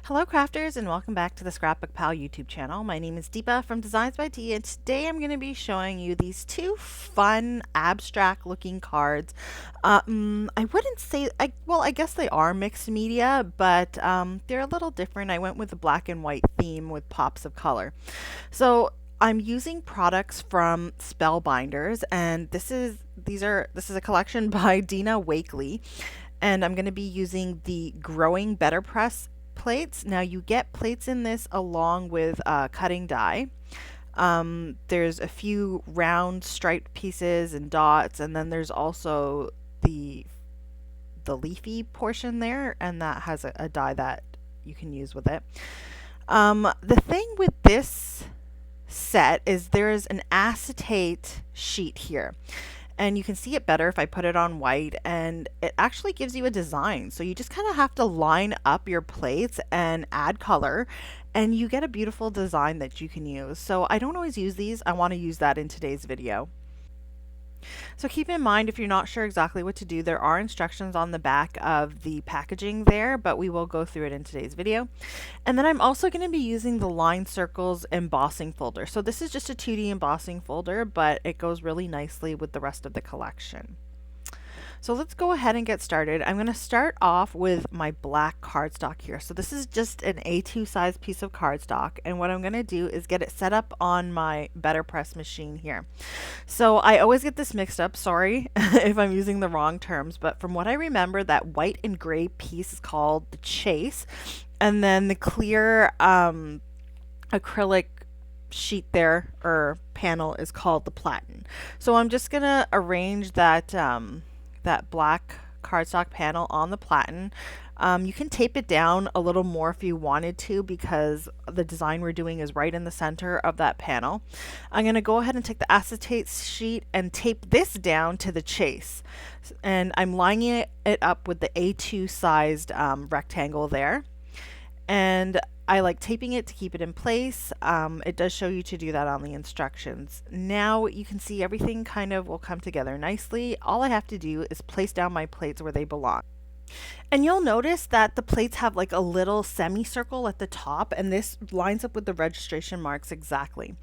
Hello crafters and welcome back to the ScrapbookPal YouTube channel. My name is Deepa from DeeZinesByD and today I'm going to be showing you these two fun abstract looking cards. I wouldn't say, I guess they are mixed media, but they're a little different. I went with a black and white theme with pops of color. So I'm using products from Spellbinders, and this is a collection by Dina Wakley, and I'm going to be using the Growing Better Press plates. Now you get plates in this along with cutting die. There's a few round striped pieces and dots, and then there's also the leafy portion there, and that has a die that you can use with it. The thing with this set is there is an acetate sheet here, and you can see it better if I put it on white, and it actually gives you a design. So you just kind of have to line up your plates and add color, and you get a beautiful design that you can use. So I don't always use these. I want to use that in today's video. So keep in mind, if you're not sure exactly what to do, there are instructions on the back of the packaging there, but we will go through it in today's video. And then I'm also going to be using the Line Circles embossing folder. So this is just a 2D embossing folder, but it goes really nicely with the rest of the collection. So let's go ahead and get started. I'm going to start off with my black cardstock here. So this is just an A2 size piece of cardstock, and what I'm going to do is get it set up on my Better Press machine here. So I always get this mixed up, sorry if I'm using the wrong terms, but from what I remember, that white and gray piece is called the Chase, and then the clear acrylic sheet there, or panel, is called the Platen. So I'm just going to arrange that that black cardstock panel on the Platen. You can tape it down a little more if you wanted to, because the design we're doing is right in the center of that panel. I'm going to go ahead and take the acetate sheet and tape this down to the Chase. And I'm lining it up with the A2 sized rectangle there. And I like taping it to keep it in place. It does show you to do that on the instructions. Now you can see everything kind of will come together nicely. All I have to do is place down my plates where they belong. And you'll notice that the plates have like a little semicircle at the top, and this lines up with the registration marks exactly.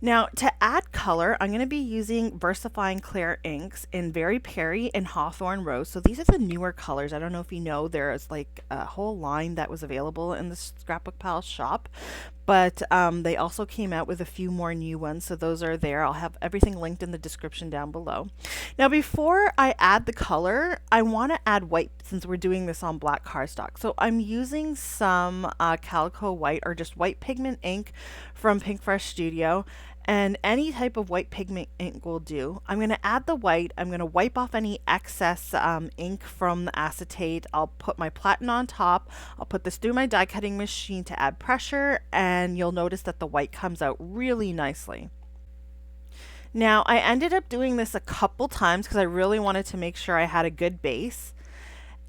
Now, to add color, I'm going to be using VersaFine Clair inks in Very Peri and Hawthorn Rose. So these are the newer colors. I don't know if you know, there's like a whole line that was available in the ScrapbookPal shop, but they also came out with a few more new ones, so those are there. I'll have everything linked in the description down below. Now, before I add the color, I want to add white since we're doing this on black cardstock. So I'm using some Calico white, or just white pigment ink from Pinkfresh Studio, and any type of white pigment ink will do. I'm going to add the white. I'm going to wipe off any excess ink from the acetate. I'll put my Platen on top. I'll put this through my die cutting machine to add pressure, and you'll notice that the white comes out really nicely. Now, I ended up doing this a couple times because I really wanted to make sure I had a good base.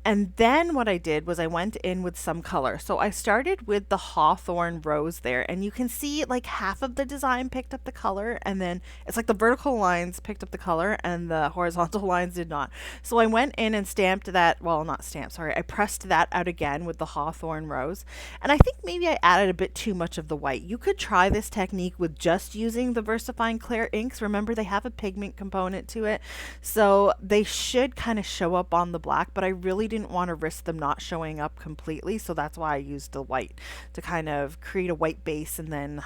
And then what I did was I went in with some color. So I started with the Hawthorn Rose there, and you can see like half of the design picked up the color, and then it's like the vertical lines picked up the color and the horizontal lines did not. So I went in and stamped that, well, not stamped, sorry, I pressed that out again with the Hawthorn Rose. And I think maybe I added a bit too much of the white. You could try this technique with just using the VersaFine Clair inks. Remember, they have a pigment component to it, so they should kind of show up on the black, but I really didn't want to risk them not showing up completely, so that's why I used the white to kind of create a white base and then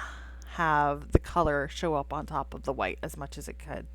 have the color show up on top of the white as much as it could.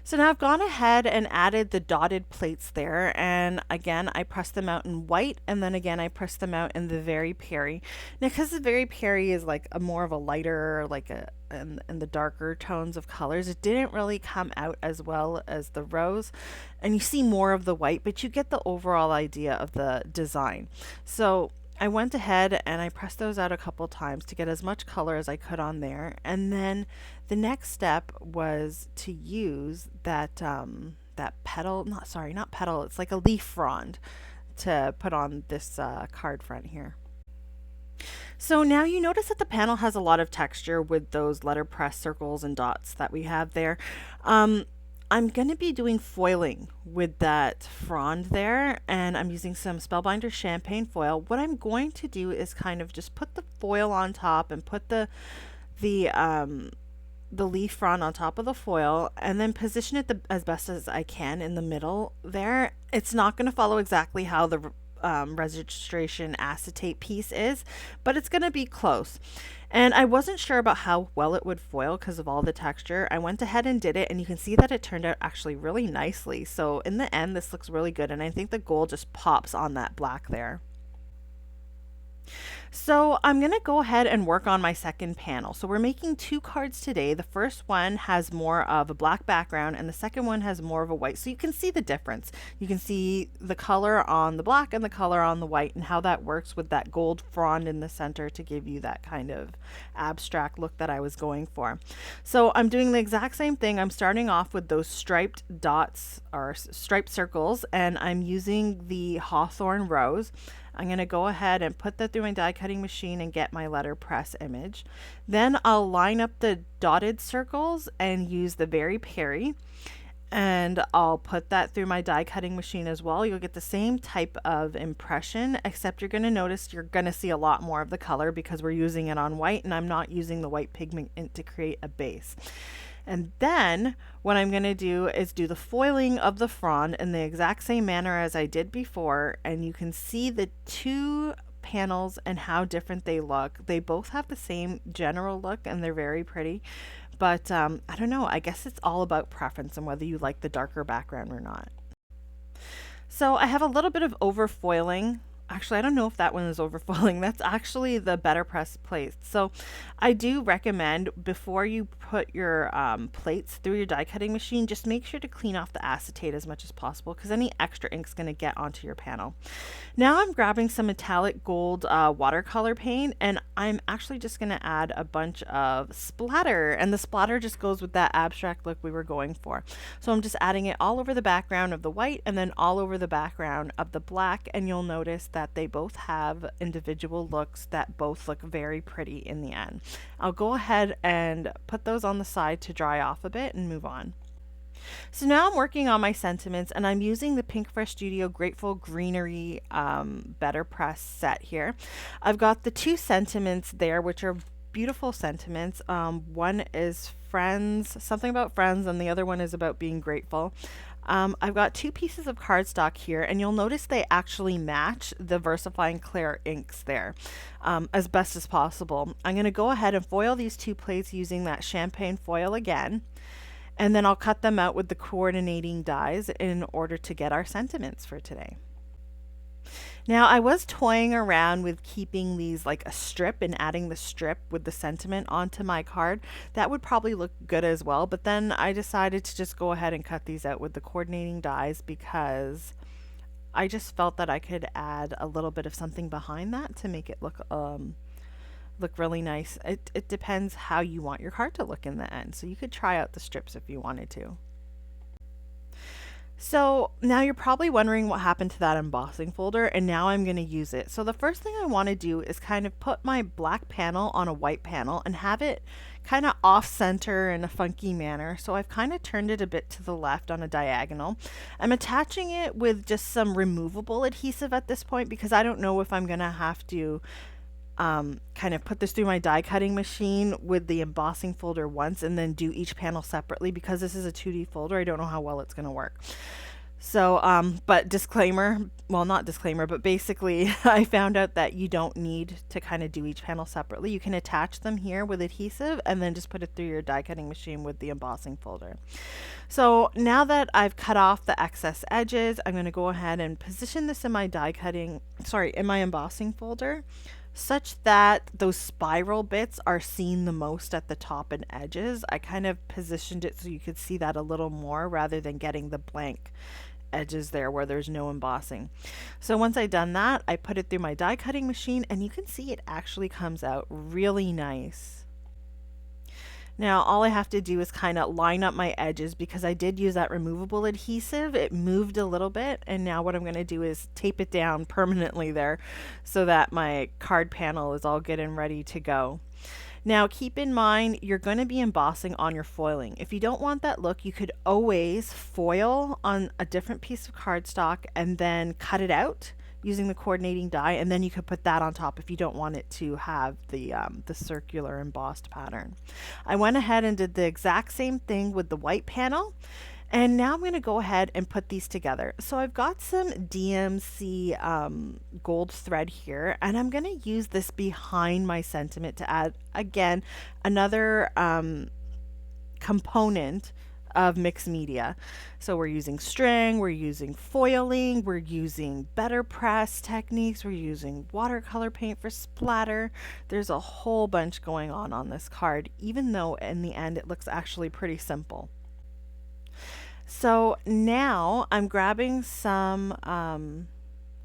So now I've gone ahead and added the dotted plates there, and again I pressed them out in white, and then again I pressed them out in the Very Peri. Now, because the Very Peri is like a more of a lighter, like and the darker tones of colors, it didn't really come out as well as the rose, and you see more of the white, but you get the overall idea of the design. So I went ahead and I pressed those out a couple times to get as much color as I could on there, and then the next step was to use that that petal, not petal, it's like a leaf frond, to put on this card front here. So now you notice that the panel has a lot of texture with those letterpress circles and dots that we have there. I'm going to be doing foiling with that frond there, and I'm using some Spellbinders champagne foil. What I'm going to do is kind of just put the foil on top and put the the leaf frond on top of the foil, and then position it as best as I can in the middle there. It's not going to follow exactly how the registration acetate piece is, but it's going to be close. And I wasn't sure about how well it would foil because of all the texture. I went ahead and did it, and you can see that it turned out actually really nicely. So in the end, this looks really good, and I think the gold just pops on that black there. So I'm going to go ahead and work on my second panel. So we're making two cards today. The first one has more of a black background and the second one has more of a white. So you can see the difference. You can see the color on the black and the color on the white and how that works with that gold frond in the center to give you that kind of abstract look that I was going for. So I'm doing the exact same thing. I'm starting off with those striped dots or striped circles, and I'm using the Hawthorn rose. I'm going to go ahead and put that through my die cutting machine and get my letterpress image. Then I'll line up the dotted circles and use the Peri, and I'll put that through my die cutting machine as well. You'll get the same type of impression, except you're going to notice you're going to see a lot more of the color because we're using it on white and I'm not using the white pigment to create a base. And then what I'm going to do is do the foiling of the frond in the exact same manner as I did before. And you can see the two panels and how different they look. They both have the same general look and they're very pretty. But I don't know, I guess it's all about preference and whether you like the darker background or not. So I have a little bit of overfoiling. Actually, I don't know if that one is overfoiling. That's actually the better press plate. So I do recommend before you put your plates through your die cutting machine, just make sure to clean off the acetate as much as possible because any extra ink is going to get onto your panel. Now I'm grabbing some metallic gold watercolor paint, and I'm actually just going to add a bunch of splatter, and the splatter just goes with that abstract look we were going for. So I'm just adding it all over the background of the white and then all over the background of the black, and you'll notice that they both have individual looks that both look very pretty in the end. I'll go ahead and put those on the side to dry off a bit and move on. So now I'm working on my sentiments, and I'm using the Pinkfresh Studio Grateful Greenery Better Press set here. I've got the two sentiments there, which are beautiful sentiments. One is friends, something about friends, and the other one is about being grateful. I've got two pieces of cardstock here, and you'll notice they actually match the VersaFine Clair inks there as best as possible. I'm going to go ahead and foil these two plates using that champagne foil again, and then I'll cut them out with the coordinating dies in order to get our sentiments for today. Now I was toying around with keeping these like a strip and adding the strip with the sentiment onto my card. That would probably look good as well, but then I decided to just go ahead and cut these out with the coordinating dies because I just felt that I could add a little bit of something behind that to make it look really nice. It depends how you want your card to look in the end, so you could try out the strips if you wanted to. So now you're probably wondering what happened to that embossing folder, and now I'm going to use it. So the first thing I want to do is kind of put my black panel on a white panel and have it kind of off center in a funky manner. So I've kind of turned it a bit to the left on a diagonal. I'm attaching it with just some removable adhesive at this point because I don't know if I'm going to have to kind of put this through my die cutting machine with the embossing folder once and then do each panel separately. Because this is a 2D folder, I don't know how well it's going to work. So but disclaimer, well, not disclaimer, but basically I found out that you don't need to kind of do each panel separately. You can attach them here with adhesive and then just put it through your die cutting machine with the embossing folder. So now that I've cut off the excess edges, I'm going to go ahead and position this in my in my embossing folder, such that those spiral bits are seen the most at the top and edges. I kind of positioned it so you could see that a little more rather than getting the blank edges there where there's no embossing. So once I've done that, I put it through my die cutting machine, and you can see it actually comes out really nice. Now all I have to do is kind of line up my edges because I did use that removable adhesive. It moved a little bit, and now what I'm going to do is tape it down permanently there so that my card panel is all good and ready to go. Now keep in mind you're going to be embossing on your foiling. If you don't want that look, you could always foil on a different piece of cardstock and then cut it out using the coordinating die, and then you could put that on top if you don't want it to have the circular embossed pattern. I went ahead and did the exact same thing with the white panel. And now I'm going to go ahead and put these together. So I've got some DMC gold thread here, and I'm going to use this behind my sentiment to add, again, another component of mixed media. So we're using string, we're using foiling, we're using better press techniques, we're using watercolor paint for splatter. There's a whole bunch going on this card, even though in the end it looks actually pretty simple. So now I'm grabbing some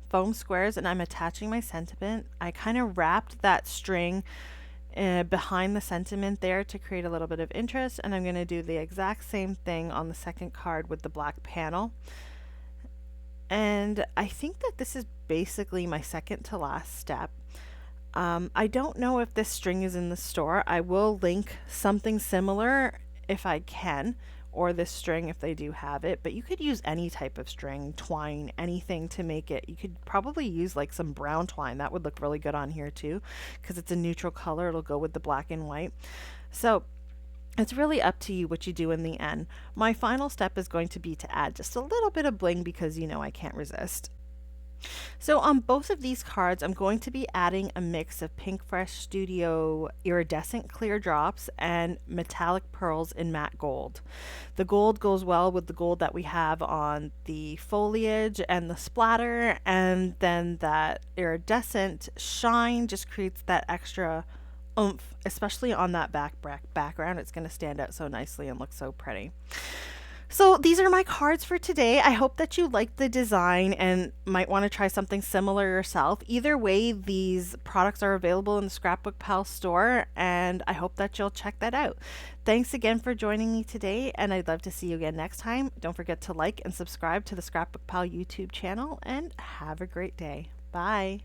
foam squares and I'm attaching my sentiment. I kind of wrapped that string behind the sentiment there to create a little bit of interest, and I'm going to do the exact same thing on the second card with the black panel. And I think that this is basically my second to last step. I don't know if this string is in the store. I will link something similar if I can, or this string if they do have it, but you could use any type of string, twine, anything to make it. You could probably use like some brown twine. That would look really good on here too, because it's a neutral color. It'll go with the black and white. So it's really up to you what you do in the end. My final step is going to be to add just a little bit of bling because you know I can't resist. So on both of these cards, I'm going to be adding a mix of Pinkfresh Studio iridescent clear drops and metallic pearls in matte gold. The gold goes well with the gold that we have on the foliage and the splatter, and then that iridescent shine just creates that extra oomph, especially on that background. It's going to stand out so nicely and look so pretty. So these are my cards for today. I hope that you liked the design and might want to try something similar yourself. Either way, these products are available in the ScrapbookPal store, and I hope that you'll check that out. Thanks again for joining me today, and I'd love to see you again next time. Don't forget to like and subscribe to the ScrapbookPal YouTube channel, and have a great day. Bye.